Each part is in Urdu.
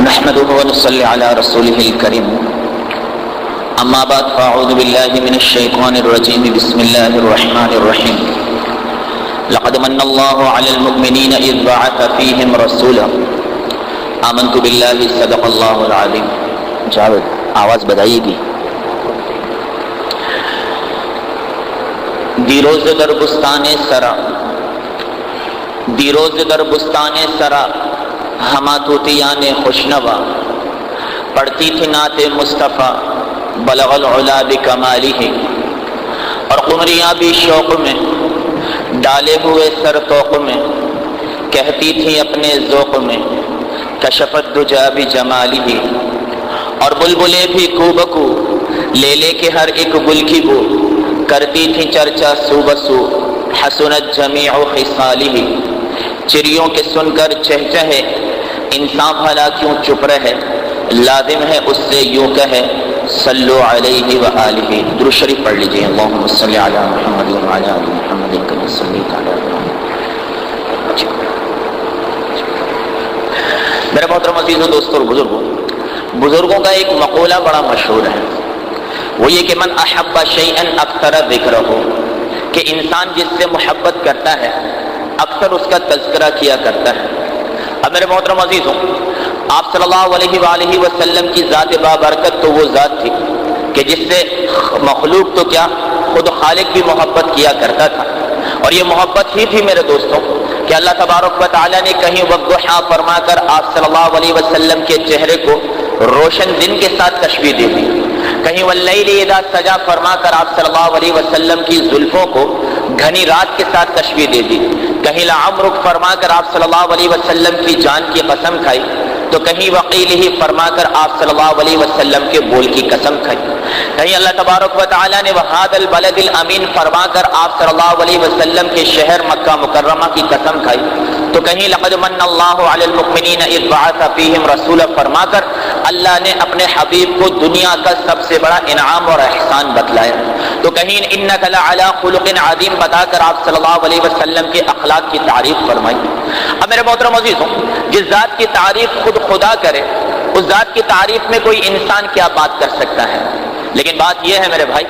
نحمده ونصلي على رسوله الكريم اما بعد فاعوذ بالله من الشيطان الرجيم بسم الله الرحمن الرحيم لقد من الله على المؤمنين اذ بعث فيهم رسولا آمنت بالله صدق الله العظيم. جاوید آواز بدائیے گی. دیروز در بستان سرا دیروز در بستان سرا ہما طوطیان خوشنوا پڑھتی تھی نعت مصطفیٰ بلغ العلا بکمالہ، اور قمریاں بھی شوق میں ڈالے ہوئے سر طوق میں کہتی تھی اپنے ذوق میں کشفت دجا بجمالہ، اور بلبلیں بھی کو بکو لے لے کے ہر ایک گل کی بو کرتی تھی چرچا سو بسو حسنت جمیع خصالہ. چڑیوں کے سن کر چہچہے انسان بھلا کیوں چپ رہے، لازم ہے اس سے یوں کہے صلو علیہ وآلہ. درود شریف پڑھ لیجئے. اللہم صلی علی محمد وعلی آل محمد کما صلیت علی ابراہیم. میرے محترم عزیزوں، دوستوں اور بزرگوں کا ایک مقولہ بڑا مشہور ہے، وہ یہ کہ من احب شیئا اکثر ذکرہ، کہ انسان جس سے محبت کرتا ہے اکثر اس کا تذکرہ کیا کرتا ہے. اب میرے محترم عزیزوں، آپ صلی اللہ علیہ وآلہ وسلم کی ذات بابرکت تو وہ ذات تھی کہ جس سے مخلوق تو کیا خود خالق بھی محبت کیا کرتا تھا. اور یہ محبت ہی تھی میرے دوستوں کہ اللہ تبارک و تعالیٰ نے کہیں والضحیٰ فرما کر آپ صلی اللہ علیہ وسلم کے چہرے کو روشن دن کے ساتھ تشبیہ دے دی، کہیں واللیل اذا سجا فرما کر آپ صلی اللہ علیہ وسلم کی زلفوں کو گھنی رات کے ساتھ تشبیہ دے دی، کہیں لعمرک فرما کر آپ صلی اللہ علیہ وسلم کی جان کی قسم کھائی، تو کہیں وقیلہ فرما کر آپ صلی اللہ علیہ وسلم کے بول کی قسم کھائی، کہیں اللہ تبارک و تعالیٰ نے وہاد البلد الامین فرما کر آپ صلی اللہ علیہ وسلم کے شہر مکہ مکرمہ کی قسم کھائی، تو کہیں لقد من اللہ علی المؤمنین اذ بعث فیہم رسولا فرما کر اللہ نے اپنے حبیب کو دنیا کا سب سے بڑا انعام اور احسان بتلایا، تو کہیں انک لعلی خلق عظیم بتا کر آپ صلی اللہ علیہ وسلم کے اخلاق کی تعریف فرمائی. اب میرے محترم عزیزوں، جس ذات کی تعریف خود خدا کرے اس ذات کی تعریف میں کوئی انسان کیا بات کر سکتا ہے. لیکن بات یہ ہے میرے بھائی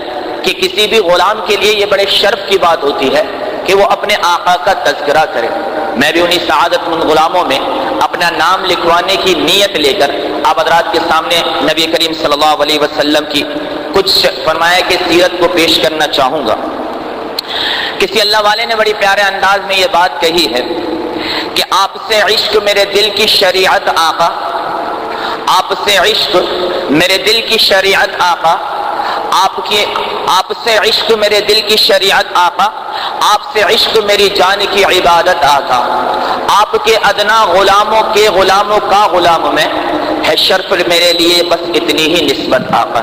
کہ کسی بھی غلام کے لیے یہ بڑے شرف کی بات ہوتی ہے کہ وہ اپنے آقا کا تذکرہ کرے. میں بھی انہی سعادت مند غلاموں میں اپنا نام لکھوانے کی نیت لے کر آپ حضرات کے سامنے نبی کریم صلی اللہ علیہ وسلم کی کچھ فرمایا کہ سیرت کو پیش کرنا چاہوں گا. کسی اللہ والے نے بڑی پیارے انداز میں یہ بات کہی ہے کہ آپ سے عشق میرے دل کی شریعت آقا، آپ سے عشق میرے دل کی شریعت آقا، آپ سے عشق میرے دل کی شریعت آقا، آپ سے عشق میری جان کی عبادت آقا، آپ کے ادنا غلاموں کے غلاموں کا غلام میں ہے شرف میرے لیے بس اتنی ہی نسبت آقا.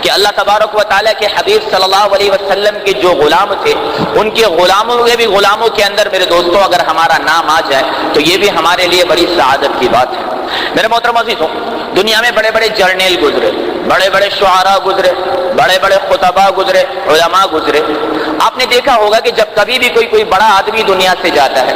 کہ اللہ تبارک و تعالیٰ کے حبیب صلی اللہ علیہ وسلم کے جو غلام تھے ان کے غلاموں کے بھی غلاموں کے اندر میرے دوستوں اگر ہمارا نام آ جائے تو یہ بھی ہمارے لیے بڑی سعادت کی بات ہے. میرے محترم عزیزوں، دنیا میں بڑے بڑے جرنیل گزرے، بڑے بڑے شعراء گزرے، بڑے بڑے خطباء گزرے، علماء گزرے. آپ نے دیکھا ہوگا کہ جب کبھی بھی کوئی بڑا آدمی دنیا سے جاتا ہے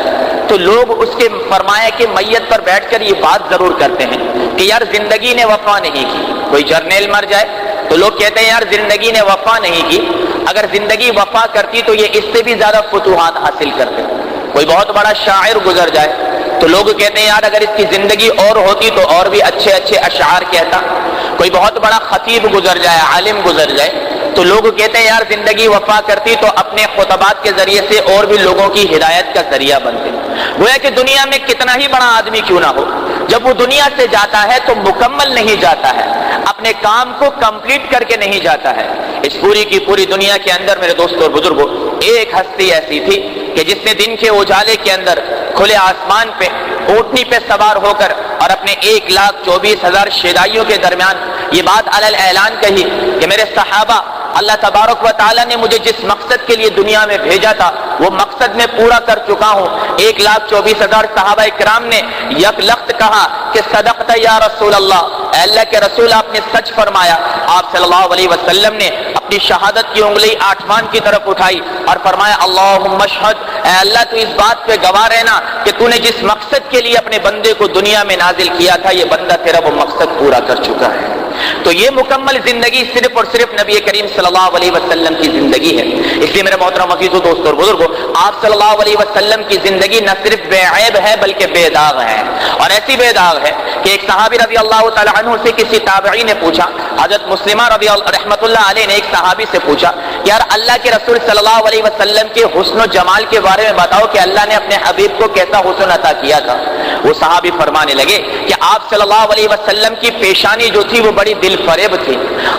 تو لوگ اس کے فرمایا کہ میت پر بیٹھ کر یہ بات ضرور کرتے ہیں کہ یار زندگی نے وفا نہیں کی. کوئی جرنیل مر جائے تو لوگ کہتے ہیں یار زندگی نے وفا نہیں کی، اگر زندگی وفا کرتی تو یہ اس سے بھی زیادہ فتوحات حاصل کرتے. کوئی بہت بڑا شاعر گزر جائے تو لوگ کہتے ہیں یار اگر اس کی زندگی اور ہوتی تو اور بھی اچھے اچھے اشعار کہتا. کوئی بہت بڑا خطیب گزر جائے، عالم گزر جائے تو لوگ کہتے ہیں یار زندگی وفا کرتی تو اپنے خطبات کے ذریعے سے اور بھی لوگوں کی ہدایت کا ذریعہ بنتے. گویا کہ دنیا میں کتنا ہی بڑا آدمی کیوں نہ ہو، جب وہ دنیا سے جاتا ہے تو مکمل نہیں جاتا ہے، اپنے کام کو کمپلیٹ کر کے نہیں جاتا ہے. اس پوری کی پوری دنیا کے اندر میرے دوستوں اور بزرگوں ایک ہستی ایسی تھی کہ جس نے دن کے اجالے کے اندر کھلے آسمان پہ اونٹنی پہ سوار ہو کر اور اپنے 1,24,000 شیدائیوں کے درمیان یہ بات علی اعلان کہی کہ میرے صحابہ، اللہ تبارک و تعالیٰ نے مجھے جس مقصد کے لیے دنیا میں بھیجا تھا وہ مقصد میں پورا کر چکا ہوں. 1,24,000 صحابہ کرام نے یک لخت کہا کہ صدقت یا رسول اللہ، اے اللہ کے رسول آپ نے سچ فرمایا. آپ صلی اللہ علیہ وسلم نے اپنی اپنی شہادت کی انگلی آسمان کی طرف اٹھائی اور فرمایا اللہم اشہد، اے اللہ تو اس بات پہ گواہ رہنا کہ تو نے جس مقصد کے لیے اپنے بندے کو دنیا میں نازل کیا تھا یہ بندہ تیرا وہ مقصد پورا کر چکا ہے۔ تو یہ مکمل زندگی صرف اور صرف نبی کریم صلی اللہ علیہ وسلم کی زندگی ہے۔ اس لیے میرے محترم عزیزو، دوستو اور بزرگو، آپ صلی اللہ علیہ وسلم کی زندگی نہ صرف بے عیب ہے بلکہ بے داغ ہے، اور ایسی بے داغ ہے کہ ایک صحابی رضی اللہ تعالی عنہ سے کسی تابعی نے پوچھا، حضرت مسلمہ رضی اللہ رحمۃ اللہ علیہ نے ایک صحابی سے پوچھا کہ یار اللہ کے رسول صلی اللہ علیہ وسلم کے حسن و جمال کے بارے میں بتاؤ کہ اللہ نے اپنے حبیب کو کیسا حسن عطا کیا تھا۔ وہ صحابی فرمانے لگے کہ آپ صلی اللہ علیہ وسلم کی پیشانی جو تھی وہ بڑی دل فریب تھی،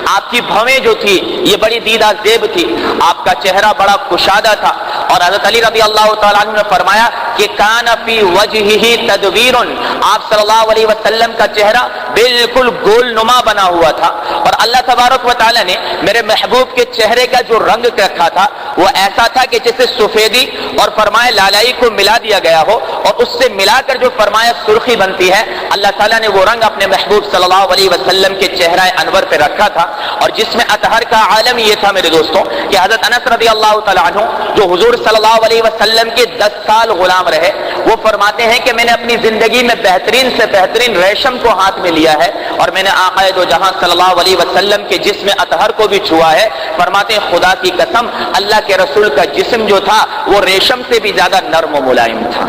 آپ کی بھویں جو تھی یہ بڑی دیدہ زیب تھی، آپ کا چہرہ بڑا کشادہ تھا۔ اور حضرت علی رضی اللہ تعالیٰ عنہ نے فرمایا کہ کان فی وجہہ تدویر، آپ صلی اللہ علیہ وسلم کا چہرہ بالکل گول نما بنا ہوا تھا، اور اللہ تبارک و تعالیٰ نے میرے محبوب کے چہرے کا جو رنگ رکھا تھا وہ ایسا تھا کہ جیسے سفیدی اور فرمایا لالائی کو ملا دیا گیا ہو، اور اس سے ملا کر جو فرمایا سرخی بنتی ہے، اللہ تعالیٰ نے وہ رنگ اپنے محبوب صلی اللہ علیہ وسلم کے چہرہ انور پہ رکھا تھا۔ اور جس میں اطہر کا عالم یہ تھا میرے دوستوں کہ حضرت انس رضی اللہ تعالیٰ عنہ جو حضور صلی اللہ علیہ وسلم کے 10 سال غلام رہے، وہ فرماتے ہیں کہ میں نے اپنی زندگی میں بہترین سے بہترین ریشم کو ہاتھ میں لیا ہے، اور میں نے آقا دو جہاں صلی اللہ علیہ وسلم کے جسم اطہر کو بھی چھوا ہے۔ فرماتے ہیں خدا کی قسم اللہ کے رسول کا جسم جو تھا وہ ریشم سے بھی زیادہ نرم و ملائم تھا۔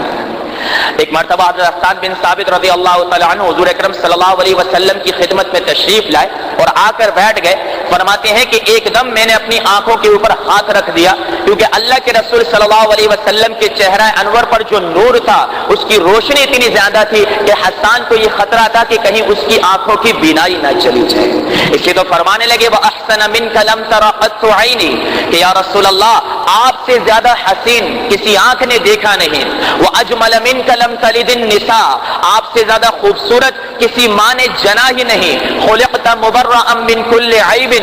ایک مرتبہ حضرت حسان بن ثابت رضی اللہ تعالیٰ عنہ حضور اکرم صلی اللہ علیہ وسلم کی خدمت میں تشریف لائے اور آ کر بیٹھ گئے۔ فرماتے ہیں کہ ایک دم میں نے اپنی آنکھوں کے اوپر ہاتھ رکھ دیا، کیونکہ اللہ کے رسول صلی اللہ علیہ وسلم کے چہرہ انور پر جو نور تھا اس کی روشنی اتنی زیادہ تھی کہ حسان کو یہ خطرہ تھا کہ کہیں اس کی آنکھوں کی بینائی نہ چلی جائے۔ اس لیے تو فرمانے لگے وَأَحْسَنَ مِنْكَ لَمْ تَرَ قَطُّ عَيْنِي، کہ یا رسول اللہ آپ سے زیادہ حسین کسی آنکھ نے دیکھا نہیں۔ وَأَجْمَلَ مِنْكَ لَمْ تَلِدِ النِّسَاء، آپ سے زیادہ خوبصورت کسی ماں نے جنا ہی نہیں۔ خُلِقْتَ مُبَرَّأً مِنْ كُلِّ عَيْبٍ،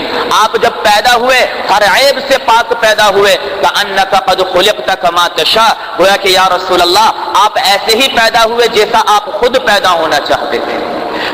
آپ جب پیدا ہوئے ہر عیب سے پاک پیدا ہوئے۔ كَأَنَّكَ قَدْ خُلِقْتَ كَمَا تَشَاءُ، گویا کہ یا رسول اللہ آپ ایسے ہی پیدا ہوئے جیسا آپ خود پیدا ہونا چاہتے تھے۔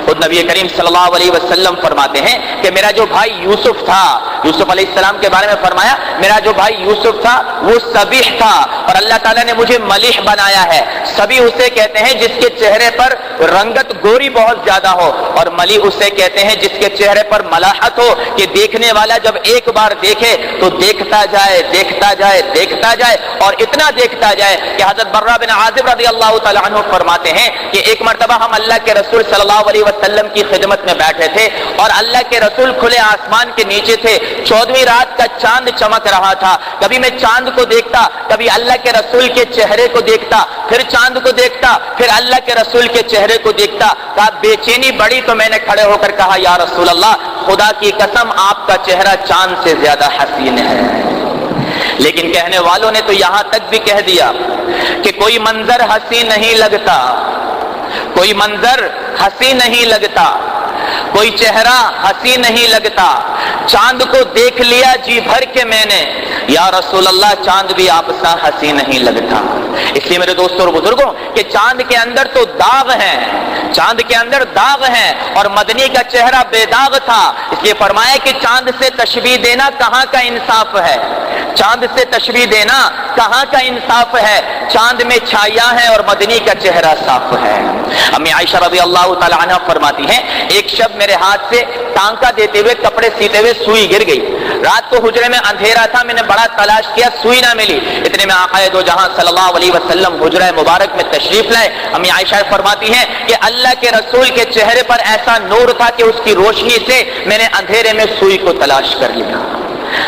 خود نبی کریم صلی اللہ علیہ وسلم فرماتے ہیں کہ میرا جو بھائی یوسف تھا، یوسف علیہ السلام کے بارے میں فرمایا میرا جو بھائی یوسف تھا وہ سبیح تھا، اور اللہ تعالیٰ نے مجھے ملیح بنایا ہے۔ سبیح اسے کہتے ہیں جس کے چہرے پر رنگت گوری بہت زیادہ ہو، اور ملیح اسے کہتے ہیں جس کے چہرے پر ملاحت ہو کہ دیکھنے والا جب ایک بار دیکھے تو دیکھتا جائے دیکھتا جائے دیکھتا جائے، اور اتنا دیکھتا جائے کہ حضرت برہ بن عازب رضی اللہ تعالیٰ عنہ فرماتے ہیں کہ ایک مرتبہ ہم اللہ کے رسول صلی اللہ علیہ وسلم کی خدمت میں بیٹھے تھے، اور اللہ کے رسول کھلے آسمان کے نیچے تھے، 14ویں رات کا چاند چمک رہا تھا۔ کبھی میں چاند کو دیکھتا، کبھی اللہ کے رسول کے چہرے کو دیکھتا، پھر چاند کو دیکھتا، پھر اللہ کے رسول کے چہرے کو دیکھتا۔ کہا بے چینی بڑی تو میں نے کھڑے ہو کر کہا یا رسول اللہ خدا کی قسم آپ کا چہرہ چاند سے زیادہ حسین ہے۔ لیکن کہنے والوں نے تو یہاں تک بھی کہہ دیا کہ کوئی منظر حسین نہیں لگتا، کوئی منظر حسین نہیں لگتا، کوئی چہرہ حسین نہیں لگتا، چاند کو دیکھ لیا جی بھر کے میں نے، یا رسول اللہ چاند بھی آپ سا حسین نہیں لگتا۔ اس لیے میرے دوستوں اور بزرگوں کہ چاند کے اندر تو داغ ہیں، چاند کے اندر داغ ہیں، اور مدنی کا چہرہ بے داغ تھا۔ اس لیے فرمایا کہ چاند سے تشبیہ دینا کہاں کا انصاف ہے، چاند سے تشبیہ دینا کہاں کا انصاف ہے، چاند میں چھایاں ہیں اور مدنی کا چہرہ صاف ہے۔ امی عائشہ رضی اللہ تعالی عنہ فرماتی ہیں ایک شب میرے ہاتھ سے ٹانکا دیتے ہوئے کپڑے سیتے ہوئے سوئی گر گئی، رات کو حجرے میں اندھیرا تھا، میں نے بڑا تلاش کیا سوئی نہ ملی، اتنے میں آقا دو جہاں صلی اللہ علیہ وسلم حجرہ مبارک میں تشریف لائے۔ امی عائشہ فرماتی ہیں کہ اللہ کے رسول کے چہرے پر ایسا نور تھا کہ اس کی روشنی سے میں نے اندھیرے میں سوئی کو تلاش کر لیا۔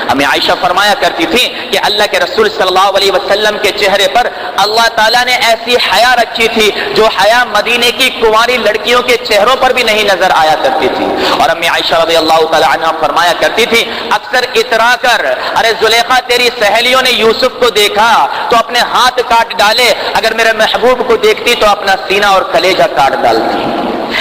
ہمیں عائشہ فرمایا کرتی تھی کہ اللہ کے رسول صلی اللہ علیہ وسلم کے چہرے پر اللہ تعالیٰ نے ایسی حیا رکھی تھی جو حیا مدینے کی کنواری لڑکیوں کے چہروں پر بھی نہیں نظر آیا کرتی تھی۔ اور امی عائشہ رضی اللہ تعالی عنہ فرمایا کرتی تھی اکثر اترا کر ارے زلیخا تیری سہیلیوں نے یوسف کو دیکھا تو اپنے ہاتھ کاٹ ڈالے، اگر میرے محبوب کو دیکھتی تو اپنا سینہ اور کلیجہ کاٹ ڈالتی۔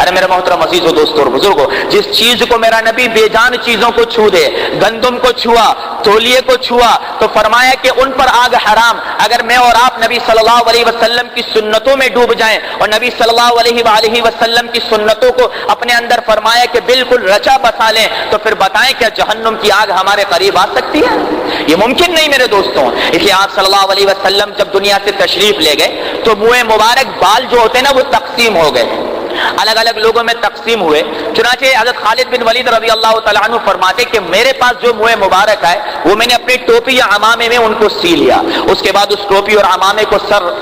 ارے میرے محترم عزیزو دوستو اور بزرگوں، جس چیز کو میرا نبی بے جان چیزوں کو چھو دے، گندم کو چھوا، تولیے کو چھوا تو فرمایا کہ ان پر آگ حرام۔ اگر میں اور آپ نبی صلی اللہ علیہ وسلم کی سنتوں میں ڈوب جائیں اور نبی صلی اللہ علیہ وآلہ وسلم کی سنتوں کو اپنے اندر فرمایا کہ بالکل رچا بسا لیں، تو پھر بتائیں کیا جہنم کی آگ ہمارے قریب آ سکتی ہے؟ یہ ممکن نہیں میرے دوستوں۔ اس لیے آپ صلی اللہ علیہ وسلم جب دنیا سے تشریف لے گئے تو منہ مبارک بال جو ہوتے ہیں نا وہ تقسیم ہو گئے، الگ الگ لوگوں میں تقسیم ہوئے۔ چنانچہ حضرت خالد بن ولید رضی اللہ تعالیٰ عنہ فرماتے کہ میرے پاس جو منہ مبارک ہے وہ میں نے اپنی ٹوپی یا عمامے میں ان کو سی لیا، اس کے بعد اس ٹوپی اور عمامے کو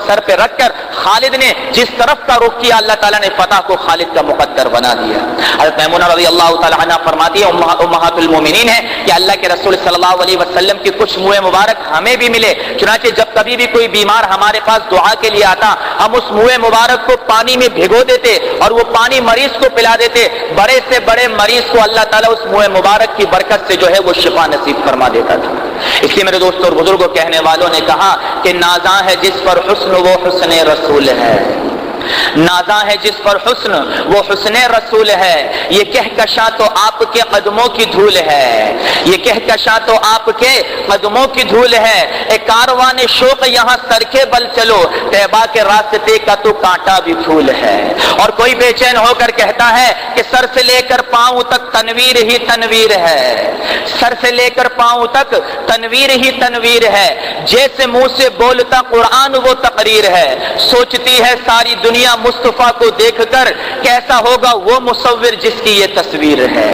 سر پہ رکھ کر خالد نے جس طرف کا رخ کیا اللہ تعالیٰ نے فتح کو خالد کا مقدر بنا دیا۔ حضرت میمونہ رضی اللہ تعالیٰ عنہ فرماتی ہے، امہات المومنین ہے، کہ اللہ کے رسول صلی اللہ علیہ وسلم کی کچھ منہ مبارک ہمیں بھی ملے، چنانچہ جب کبھی بھی کوئی بیمار ہمارے پاس دعا کے لیے آتا ہم اس منہ مبارک کو پانی میں بھگو دیتے اور وہ پانی مریض کو پلا دیتے، بڑے سے بڑے مریض کو اللہ تعالیٰ اس منہ مبارک کی برکت سے جو ہے وہ شفا نصیب فرما دیتا تھا۔ اس لیے میرے دوستوں اور بزرگوں، کہنے والوں نے کہا کہ نازاں ہے جس پر حسن وہ حسن رسول ہے، نازاں ہے جس پر حسن وہ حسن رسول ہے، یہ کہکشاں تو آپ کے قدموں کی دھول ہے، یہ کہکشاں تو آپ کے قدموں کی دھول ہے، ایک کاروان شوق یہاں سر کے بل چلو، طیبہ کے راستے کا تو کانٹا بھی پھول ہے۔ اور کوئی بے چین ہو کر کہتا ہے کہ سر سے لے کر پاؤں تک تنویر ہی تنویر ہے، سر سے لے کر پاؤں تک تنویر ہی تنویر ہے، جیسے منہ سے بولتا قرآن وہ تقریر ہے، سوچتی ہے ساری دنیا مصطفیٰ کو دیکھ کر کیسا ہوگا وہ مصور جس کی یہ تصویر ہے۔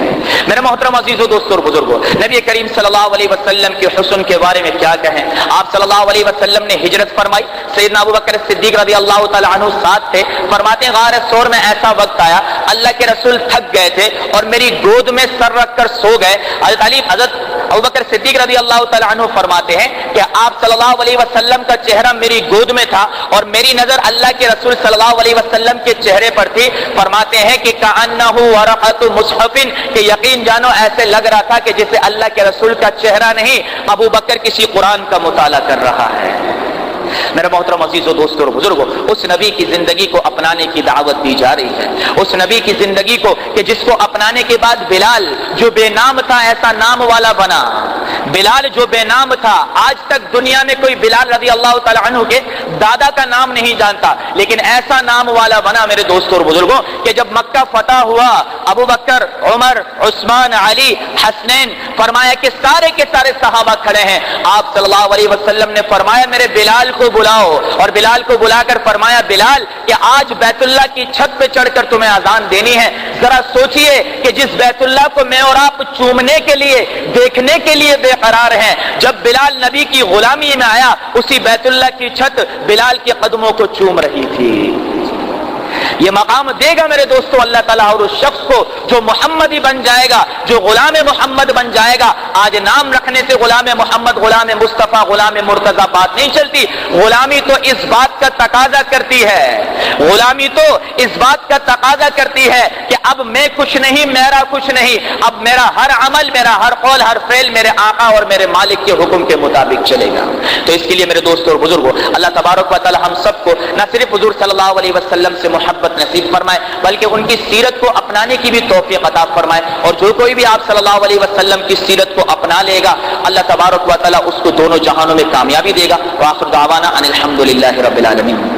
میرے محترم عزیزو دوستو اور بزرگوں، نبی کریم صلی اللہ علیہ وسلم کے حسن کے بارے میں کیا کہیں۔ آپ صلی اللہ علیہ وسلم نے ہجرت فرمائی، سیدنا ابوبکر صدیق رضی اللہ تعالیٰ عنہ ساتھ تھے۔ فرماتے ہیں غار ثور میں ایسا وقت آیا اللہ کے رسول تھک گئے تھے اور میری گود میں سر رکھ کر سو گئے۔ حضرت ابوبکر صدیق رضی اللہ تعالیٰ عنہ فرماتے ہیں کہ آپ صلی اللہ علیہ وسلم کا چہرہ میری گود میں تھا اور میری نظر اللہ کے رسول صلی اللہ علیہ وسلم کے چہرے پر تھی۔ فرماتے ہیں کہ کأنہ ورقۃ مصحف، کہ یقین جانو ایسے لگ رہا تھا کہ جسے اللہ کے رسول کا چہرہ نہیں ابو بکر کسی قرآن کا مطالعہ کر رہا ہے۔ میرے محترم عزیزو دوستو اور بزرگوں، اس نبی کی زندگی کو اپنانے کی دعوت دی جا رہی ہے، اس نبی کی زندگی کو کہ جس کو اپنانے کے بعد بلال جو بے نام تھا ایسا نام والا بنا، بلال جو بے نام تھا، آج تک دنیا میں کوئی بلال رضی اللہ تعالیٰ عنہ کے دادا کا نام نہیں جانتا، لیکن ایسا نام والا بنا میرے دوستو اور بزرگوں کہ جب مکہ فتح ہوا ابو بکر، عمر، عثمان، علی، حسنین، فرمایا کہ سارے کے سارے صحابہ کھڑے ہیں، آپ صلی اللہ علیہ وسلم نے فرمایا میرے بلال کو بلاؤ، اور بلال کو بلا کر فرمایا بلال کہ آج بیت اللہ کی چھت پہ چڑھ کر تمہیں اذان دینی ہے۔ ذرا سوچئے کہ جس بیت اللہ کو میں اور آپ چومنے کے لیے، دیکھنے کے لیے بے قرار ہیں، جب بلال نبی کی غلامی میں آیا اسی بیت اللہ کی چھت بلال کے قدموں کو چوم رہی تھی۔ یہ مقام دے گا میرے دوستو اللہ تعالیٰ اور اس شخص کو جو محمدی بن جائے گا، جو غلام محمد بن جائے گا۔ آج نام رکھنے سے غلام محمد، غلام مصطفیٰ، غلام مرتضیٰ بات نہیں چلتی، غلامی تو اس بات کا تقاضا کرتی ہے، غلامی تو اس بات کا تقاضا کرتی ہے کہ اب میں کچھ نہیں، میرا کچھ نہیں، اب میرا ہر عمل، میرا ہر قول، ہر فعل میرے آقا اور میرے مالک کے حکم کے مطابق چلے گا۔ تو اس کے لیے میرے دوستو اور بزرگوں، اللہ تبارک و تعالی ہم سب کو نہ صرف حضور صلی اللہ علیہ وسلم سے محبت نصیب فرمائے بلکہ ان کی سیرت کو اپنانے کی بھی توفیق عطا فرمائے، اور جو کوئی بھی آپ صلی اللہ علیہ وسلم کی سیرت کو اپنا لے گا اللہ تبارک و تعالی اس کو دونوں جہانوں میں کامیابی دے گا۔ وآخر دعوانا ان الحمد للہ رب العالمین۔